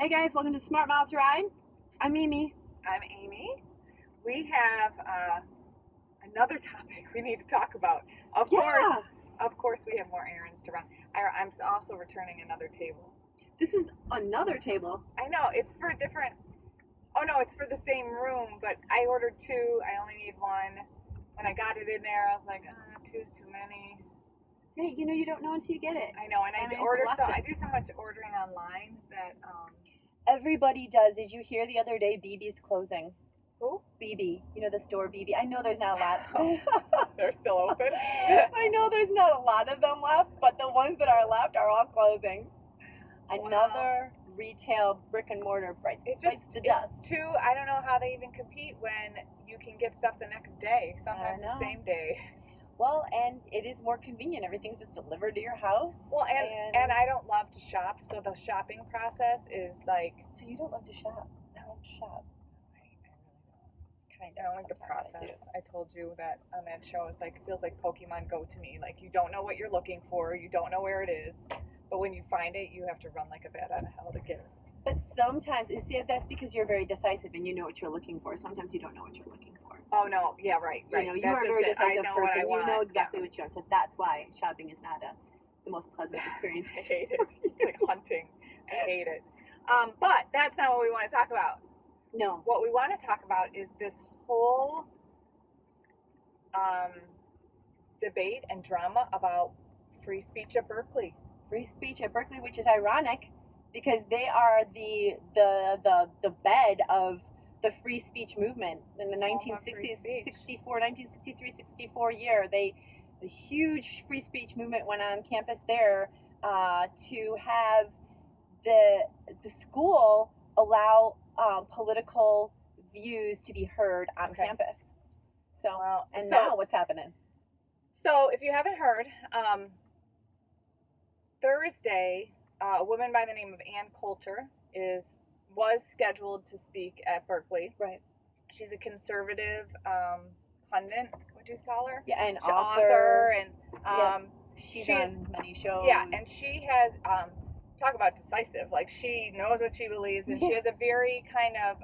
Hey guys, welcome to SmartMouths Ride. I'm Mimi. I'm Amy. We have another topic we need to talk about. Of course, we have more errands to run. I'm also returning another table. This is another table. I know, it's for a different... Oh no, it's for the same room, but I ordered two. I only need one. When I got it in there, I was like, two's too many. Hey, you don't know until you get it. I know, and I do so much ordering online that... Everybody does. Did you hear the other day BB's closing? Who? BB. You know, the store BB. I know there's not a lot. They're still open? I know there's not a lot of them left, but the ones that are left are all closing. Another retail brick and mortar bites the dust. It's too, I don't know how they even compete when you can get stuff the next day, sometimes the same day. Well, and it is more convenient. Everything's just delivered to your house. Well, and I don't love to shop, so the shopping process is like... So you don't love to shop? I love to shop. I really don't. Kind of. I don't like the process. I told you that on that show, it's like, it feels like Pokemon Go to me. Like, you don't know what you're looking for, you don't know where it is, but when you find it, you have to run like a bat out of hell to get it. But sometimes, you see, that's because you're very decisive and you know what you're looking for. Sometimes you don't know what you're looking for. Oh, no. Yeah, right. You know, you are a very decisive person. You know exactly what you want. So that's why shopping is not the most pleasant experience. I hate it. It's like hunting. I hate it. But that's not what we want to talk about. No. What we want to talk about is this whole debate and drama about free speech at Berkeley. Free speech at Berkeley, which is ironic because they are the bed of the free speech movement in the 1963 year. The huge free speech movement went on campus there to have the school allow political views to be heard on campus. So, now what's happening? So if you haven't heard, Thursday, a woman by the name of Ann Coulter was scheduled to speak at Berkeley. Right. She's a conservative pundit. What do you call her? Yeah, an author, and she's on many shows. Yeah, and she has talk about decisive. Like, she knows what she believes, and she has a very kind of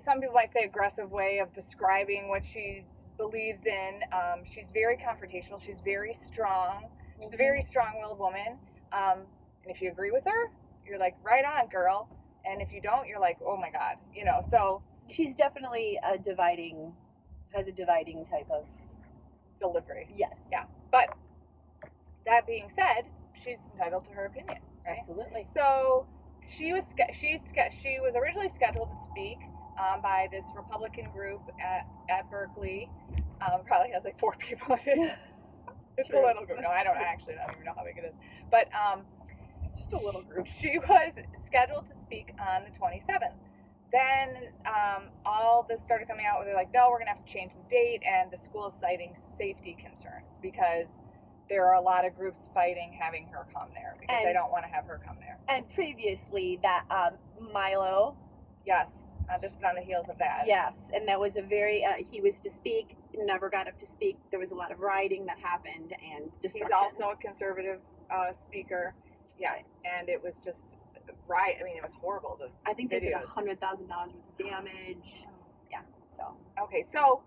some people might say aggressive way of describing what she believes in. She's very confrontational. She's very strong. She's a very strong-willed woman. And if you agree with her, you're like, right on, girl. And if you don't, you're like, oh my God, so. She's definitely has a dividing type of delivery. Yes. Yeah. But that being said, she's entitled to her opinion, right? Absolutely. So she was originally scheduled to speak by this Republican group at Berkeley. Probably has like 4 people in it. It's a little group. No, I don't even know how big it is. But it's just a little group. She was scheduled to speak on the 27th. Then all this started coming out where they're like, no, we're going to have to change the date. And the school is citing safety concerns because there are a lot of groups fighting having her come there because they don't want to have her come there. And previously that Milo. Yes. This is on the heels of that. Yes. And that was a very, he was to speak, never got up to speak. There was a lot of rioting that happened and destruction. He's also a conservative speaker. Yeah. And it was just riot. I mean, it was horrible. I think they said $100,000 worth of damage. Yeah. So. Okay. So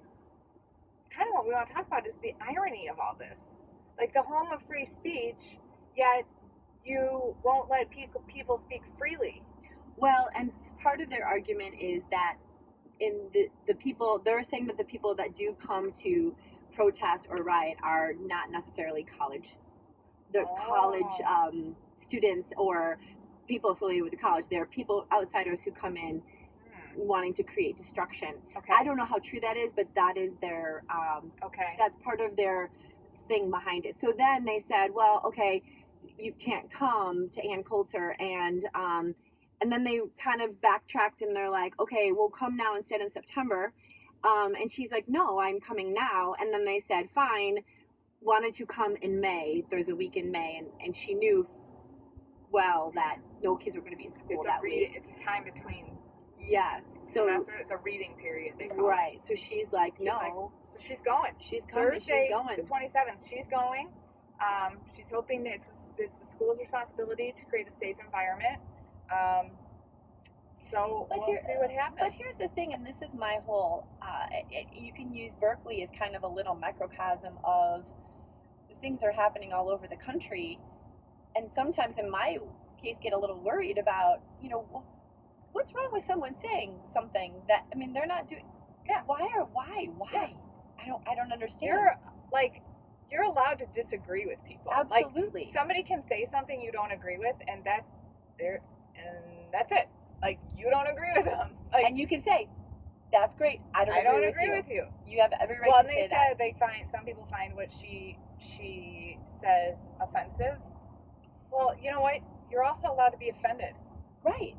kind of what we want to talk about is the irony of all this. Like, the home of free speech, yet you won't let people speak freely. Well, and part of their argument is that in the people, they're saying that the people that do come to protest or riot are not necessarily college. They're college students or people affiliated with the college. They're people, outsiders who come in wanting to create destruction. Okay. I don't know how true that is, but that is their, that's part of their thing behind it. So then they said, well, okay, you can't come to Ann Coulter, and then they kind of backtracked and they're like, okay, we'll come now instead in September. And she's like, no, I'm coming now. And then they said, fine, why don't you come in May? There's a week in May. And she knew well that no kids were going to be in school that week. It's a time between. Yes. So it's a reading period. They call right. It. So she's like, no. So she's going. She's coming. Thursday, she's going. The 27th. She's going. She's hoping that it's the school's responsibility to create a safe environment. So we'll see what happens. But here's the thing, and this is my whole, you can use Berkeley as kind of a little microcosm of things are happening all over the country. And sometimes in my case, get a little worried about, what's wrong with someone saying something that, they're not doing. Yeah. Why? Yeah. I don't understand. You're allowed to disagree with people. Absolutely. Like, somebody can say something you don't agree with, and that's it. Like, you don't agree with them. Like, and you can say, that's great. I don't agree with you. You have every right to say that. Well, they said some people find what she says offensive. Well, you know what? You're also allowed to be offended. Right.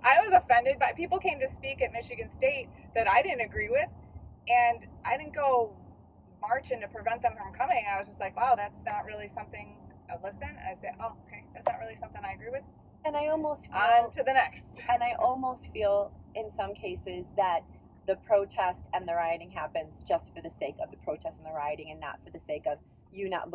I was offended, but people came to speak at Michigan State that I didn't agree with, and I didn't go marching to prevent them from coming. I was just like, wow, that's not really something. Listen, I said, oh, okay, that's not really something I agree with. And I almost feel, on to the next. And I almost feel in some cases that the protest and the rioting happens just for the sake of the protest and the rioting, and not for the sake of you not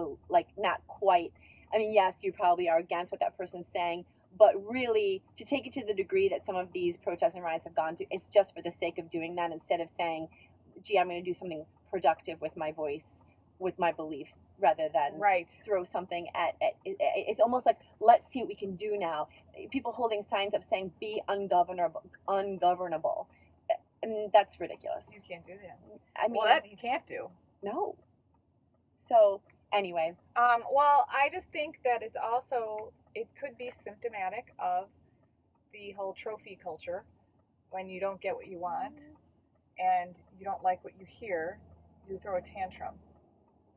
quite. Yes, you probably are against what that person's saying, but really, to take it to the degree that some of these protests and riots have gone to, it's just for the sake of doing that, instead of saying, gee, I'm going to do something productive with my voice, with my beliefs, rather than throw something at it's almost like, let's see what we can do now. People holding signs up saying, be ungovernable. And that's ridiculous. You can't do that. That you can't do. No. So, anyway. Well, I just think that it could be symptomatic of the whole trophy culture. When you don't get what you want and you don't like what you hear, you throw a tantrum.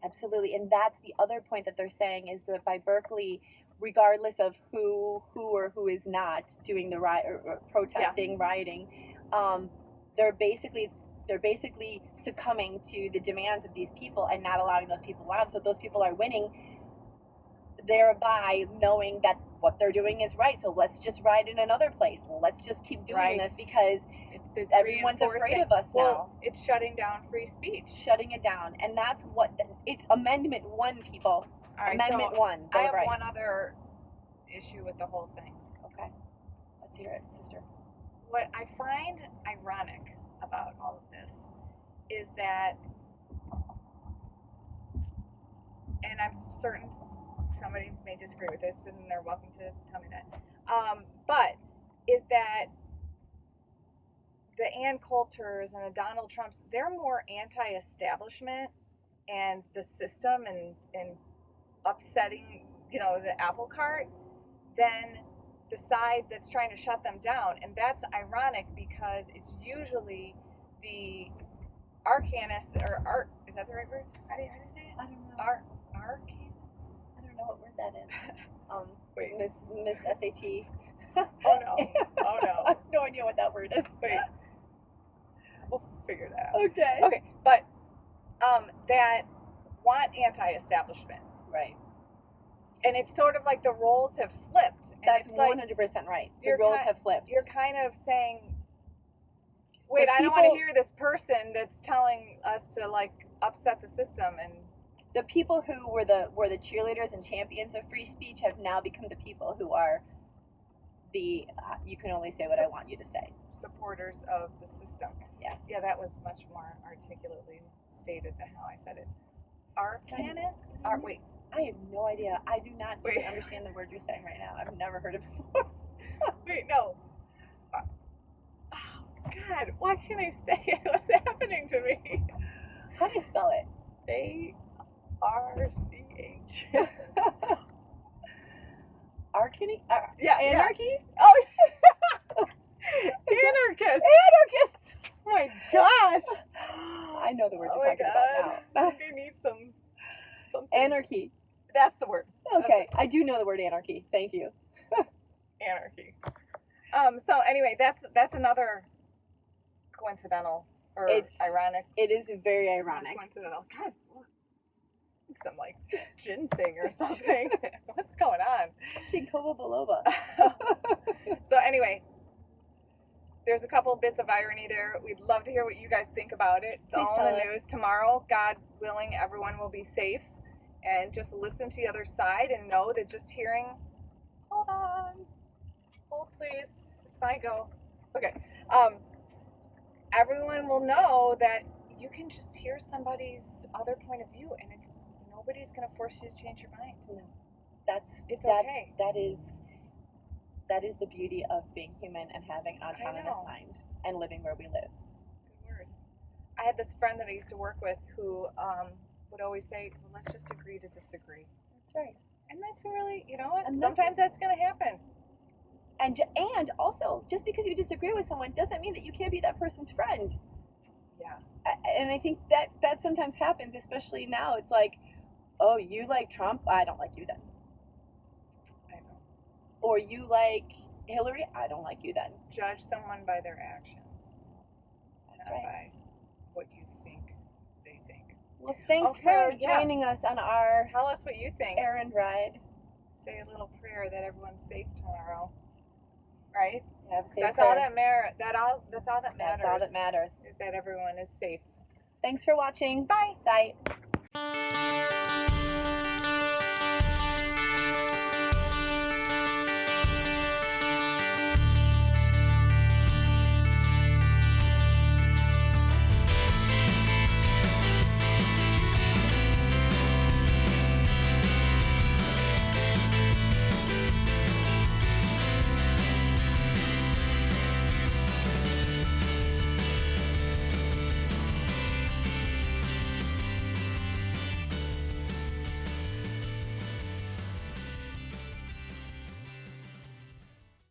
Absolutely. And that's the other point that they're saying, is that by Berkeley, regardless of who or who is not doing the riot or protesting, rioting, they're basically succumbing to the demands of these people and not allowing those people out. So those people are winning, thereby knowing that what they're doing is right. So let's just riot in another place. Let's just keep doing this because it's everyone's afraid of us now. It's shutting down free speech. Shutting it down. And that's what it's Amendment 1, people. Right, Amendment 1. I have one other issue with the whole thing. Okay. Let's hear it, sister. What I find ironic about all of this is that, and I'm certain somebody may disagree with this, but they're welcome to tell me that, but is that the Ann Coulters and the Donald Trumps, they're more anti-establishment and the system and upsetting, the apple cart than the side that's trying to shut them down. And that's ironic because it's usually the arcanists, is that the right word? How do you say it? I don't know. Arcanists? I don't know what word that is. Wait. Miss SAT. Oh no. I have no idea what that word is. Wait. We'll figure that out. Okay. But that want anti-establishment. Right. And it's sort of like the roles have flipped. And that's it's 100% right. The roles have flipped. You're kind of saying, wait, I don't want to hear this person that's telling us to upset the system. And the people who were the cheerleaders and champions of free speech have now become the people who are the you can only say what I want you to say. Supporters of the system. Yes. Yeah, that was much more articulately stated than how I said it. Arcanist? Wait. I have no idea. I do not understand the word you're saying right now. I've never heard it before. Wait, no. Oh, God, why can't I say it? What's happening to me? How do you spell it? ARCH. Arcany? Anarchy? Yeah. Oh, Anarchist. Anarchist! Oh my gosh. I know the word you're talking about now. I need something. Anarchy. That's the word. Okay, I do know the word anarchy. Thank you. Anarchy. So anyway, that's another coincidental or ironic. It is very ironic. Coincidental. God, some ginseng or something. What's going on? Ginkgo biloba. So anyway, there's a couple bits of irony there. We'd love to hear what you guys think about it. It's all in the news tomorrow. God willing, everyone will be safe and just listen to the other side and know that just hearing, hold on, hold please, it's my go. Okay. Everyone will know that you can just hear somebody's other point of view, and nobody's going to force you to change your mind. No. It's okay. That is the beauty of being human and having autonomous mind and living where we live. Good word. I had this friend that I used to work with who would always say, well, let's just agree to disagree. That's right. And that's really, sometimes that's going to happen. And also, just because you disagree with someone doesn't mean that you can't be that person's friend. Yeah. And I think that sometimes happens, especially now. It's like, oh, you like Trump? I don't like you then. I know. Or you like Hillary? I don't like you then. Judge someone by their actions. That's not right. by what you think they think. Well, thanks for joining us on our Tell us what you think. errand ride. Say a little prayer that everyone's safe tomorrow. Right? That's all that matters. That's all that matters. That's all that matters. Is that everyone is safe. Thanks for watching. Bye. Bye.